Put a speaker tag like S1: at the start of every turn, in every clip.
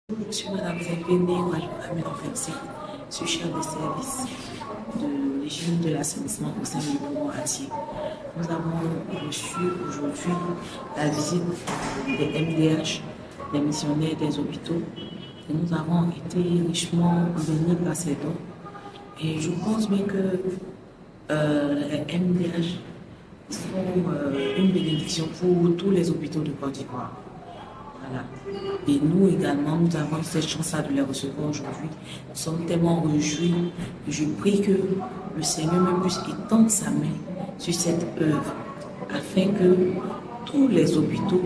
S1: Je suis Madame Zembéné Ahmed Ofensi, je suis chef de service de l'hygiène de l'assainissement au sein du gouvernement Atier. Nous avons reçu aujourd'hui la visite des MDH, des missionnaires des hôpitaux, et nous avons été richement bénis par ces dons. Et je pense bien que les MDH sont une bénédiction pour tous les hôpitaux de Côte d'Ivoire. Voilà. Et nous également, nous avons cette chance-là de les recevoir aujourd'hui. Nous sommes tellement réjouis. Je prie que le Seigneur même puisse étendre sa main sur cette œuvre, afin que tous les hôpitaux,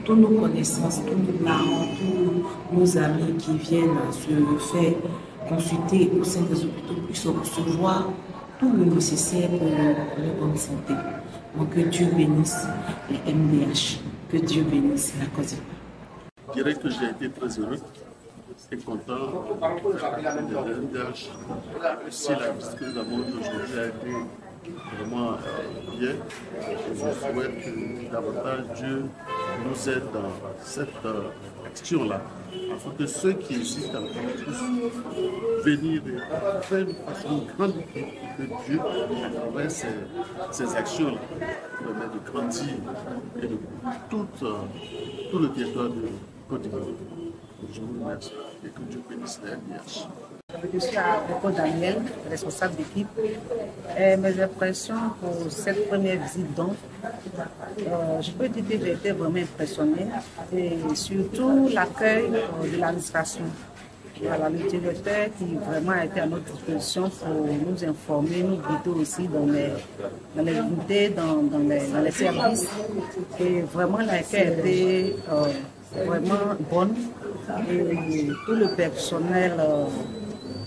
S1: tous nos connaissances, tous nos parents, tous nos amis qui viennent se faire consulter au sein des hôpitaux puissent recevoir tout le nécessaire pour leur bonne santé. Donc que Dieu bénisse les MDH, que Dieu bénisse la Côte d'Ivoire.
S2: Je dirais que j'ai été très heureux et content de MDH. Si la visite que nous avons eue aujourd'hui a été vraiment bien, je souhaite que davantage Dieu nous aide dans cette action-là, afin que ceux qui existent encore puissent venir et faire une façon grande et que Dieu, à travers ces actions-là, permet de grandir et de tout le territoire de Côte d'Ivoire. Je vous remercie et que Dieu bénisse les MDH.
S3: Je suis à Boko Daniel, responsable d'équipe. Mes impressions pour cette première visite, donc, je peux dire que j'ai été vraiment impressionnée et surtout l'accueil de l'administration. Voilà, le directeur qui vraiment a été à notre disposition pour nous informer, nous guider aussi dans les unités, dans les services. Et vraiment l'accueil a été vraiment bonne et tout le personnel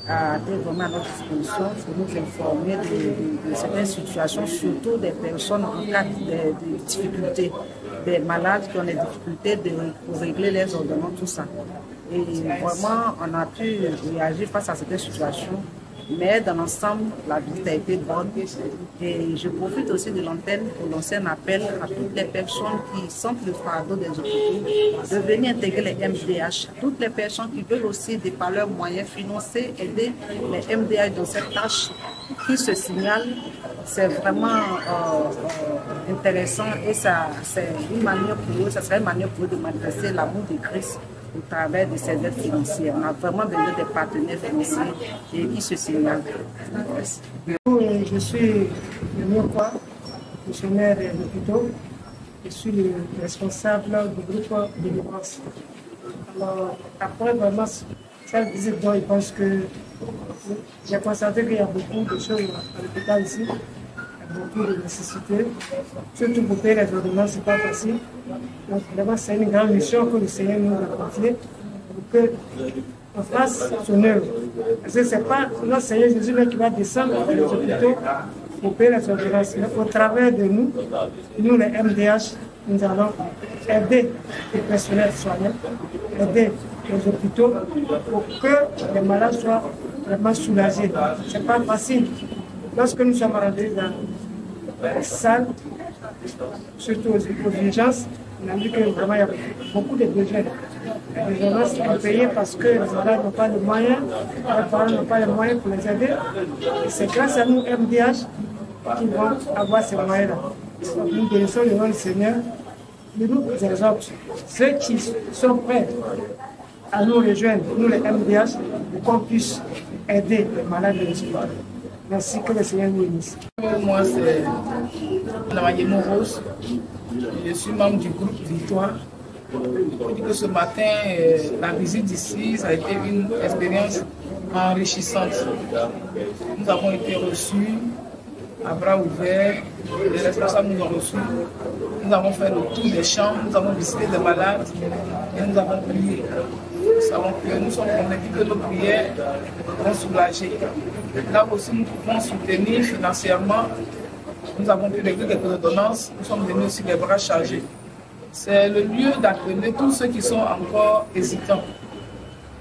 S3: a été vraiment à notre disposition pour nous informer de certaines situations, surtout des personnes en cas de difficultés, des malades qui ont des difficultés pour régler les ordonnances, tout ça. Et vraiment, on a pu réagir face à certaines situations. Mais dans l'ensemble, la visite a été bonne. Et je profite aussi de l'antenne pour lancer un appel à toutes les personnes qui sentent le fardeau des hôpitaux de venir intégrer les MDH. Toutes les personnes qui veulent aussi, par leurs moyens financiers, aider les MDH dans cette tâche qui se signale. C'est vraiment intéressant et c'est une manière pour eux, ça serait une manière pour eux de manifester l'amour de Christ au travers de ces aides financières. On a vraiment besoin des partenaires financiers et qui se signalent. Merci.
S4: Je suis le Mioukwa, fonctionnaire de l'hôpital. Je suis le responsable du groupe de défense. Alors, après vraiment cette visite, je pense que j'ai constaté qu'il y a beaucoup de choses à l'hôpital ici. Beaucoup de nécessités, surtout pour payer les ordonnances, ce n'est pas facile. Donc vraiment, c'est une grande mission que le Seigneur nous a confiée pour qu'on fasse son œuvre. Parce que ce n'est pas notre Seigneur Jésus qui va descendre dans les hôpitaux pour payer les ordonnances. Mais au travers de nous, nous les MDH, nous allons aider les personnels soignants, aider les hôpitaux pour que les malades soient vraiment soulagés. Ce n'est pas facile. Lorsque nous sommes rendus dans les salles, surtout aux urgences, on a vu que vraiment il y a beaucoup de besoins. Les urgences sont payées parce que les malades n'ont pas de moyens, les parents n'ont pas de moyens pour les aider. Et c'est grâce à nous, MDH, qu'ils vont avoir ces moyens-là. Nous bénissons le nom du Seigneur, de nous exhorte ceux qui sont prêts à nous rejoindre, nous les MDH, pour qu'on puisse aider les malades de l'espoir. Merci, que le Seigneur nous bénisse.
S5: Moi, c'est Namayemo Rose. Je suis membre du groupe Victoire. Je dis que ce matin, la visite d'ici, ça a été une expérience enrichissante. Nous avons été reçus à bras ouverts, les responsables nous ont reçus. Nous avons fait le tour des champs, nous avons visité des malades et nous avons prié. Nous sommes convaincus que nos prières vont soulager. Là aussi, nous pouvons soutenir financièrement. Nous avons pu régler quelques ordonnances. Nous sommes venus aussi les bras chargés. C'est le lieu d'appeler tous ceux qui sont encore hésitants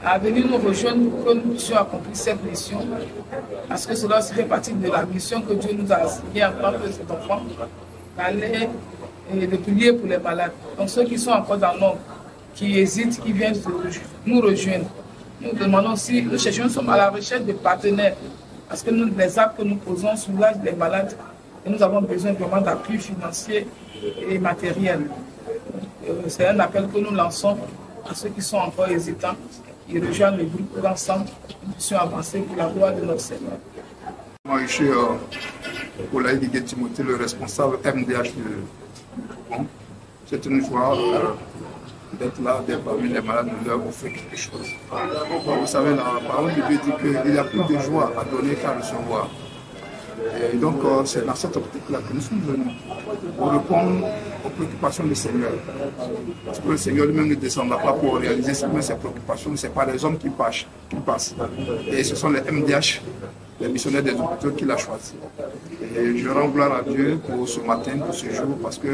S5: à venir nous rejoindre pour que nous puissions accomplir cette mission. Parce que cela fait partie de la mission que Dieu nous a assignée en tant que cet enfant, d'aller et de prier pour les malades. Donc ceux qui sont encore dans l'ombre, qui hésitent, qui viennent nous rejoindre. Nous demandons si nous sommes à la recherche de partenaires, parce que les actes que nous posons soulagent les malades et nous avons besoin vraiment d'appui financier et matériel. C'est un appel que nous lançons à ceux qui sont encore hésitants. Ils rejoignent le groupe pour ensemble, nous puissions avancer pour la gloire de notre Seigneur.
S6: Moi, je suis Olaï Timothée, le responsable MDH du groupe. C'est une joie d'être là, d'être parmi les malades, de leur offrir quelque chose. Vous savez, la parole de Dieu dit qu'il y a plus de joie à donner qu'à recevoir. Et donc, c'est dans cette optique-là que nous sommes venus pour répondre aux préoccupations du Seigneur. Parce que le Seigneur lui-même ne descendra pas pour réaliser ses préoccupations, ce n'est pas les hommes qui passent. Et ce sont les MDH, les missionnaires des hôpitaux qui l'ont choisi. Et je rends gloire à Dieu pour ce matin, pour ce jour, parce que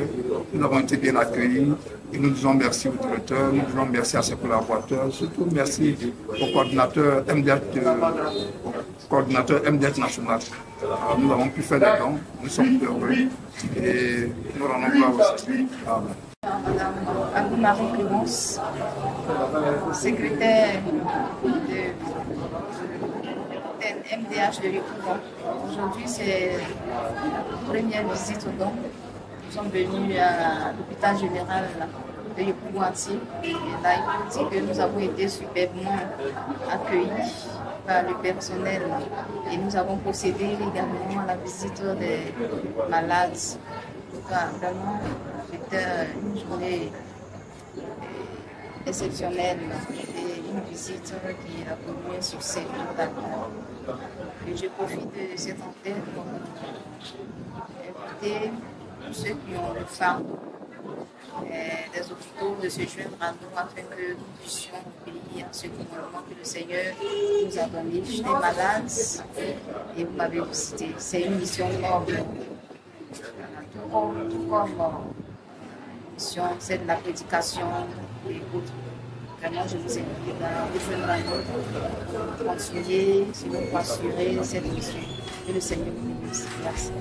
S6: nous avons été bien accueillis. Et nous disons merci au directeur, nous disons merci à ses collaborateurs, surtout merci au coordinateur MDH national. Alors, nous avons pu faire des dons, nous sommes heureux et nous rendons gloire aussi. Amen.
S7: Madame Anne-Marie Clémence, secrétaire de MDH de Yopougon. Aujourd'hui, c'est la première visite aux dons. Nous sommes venus à l'hôpital général de Yopougon-Atier. Et là, il faut dire que nous avons été superbement accueillis par le personnel. Et nous avons procédé également à la visite des malades. Vraiment, c'était une journée exceptionnelle et une visite qui a connu un succès total. Et je profite de cette antenne pour inviter tous ceux qui ont le fardeau des hôpitaux de se joindre à nous afin que nous puissions obéir à ce commandement que le Seigneur nous a donné. J'étais malade et vous m'avez visité. C'est une mission noble. Tout comme mission, c'est de la prédication et autres. Vraiment, je vous invite à rejoindre la nôtre, continuer, sinon pour assurer cette mission. Que le Seigneur nous bénisse. Merci.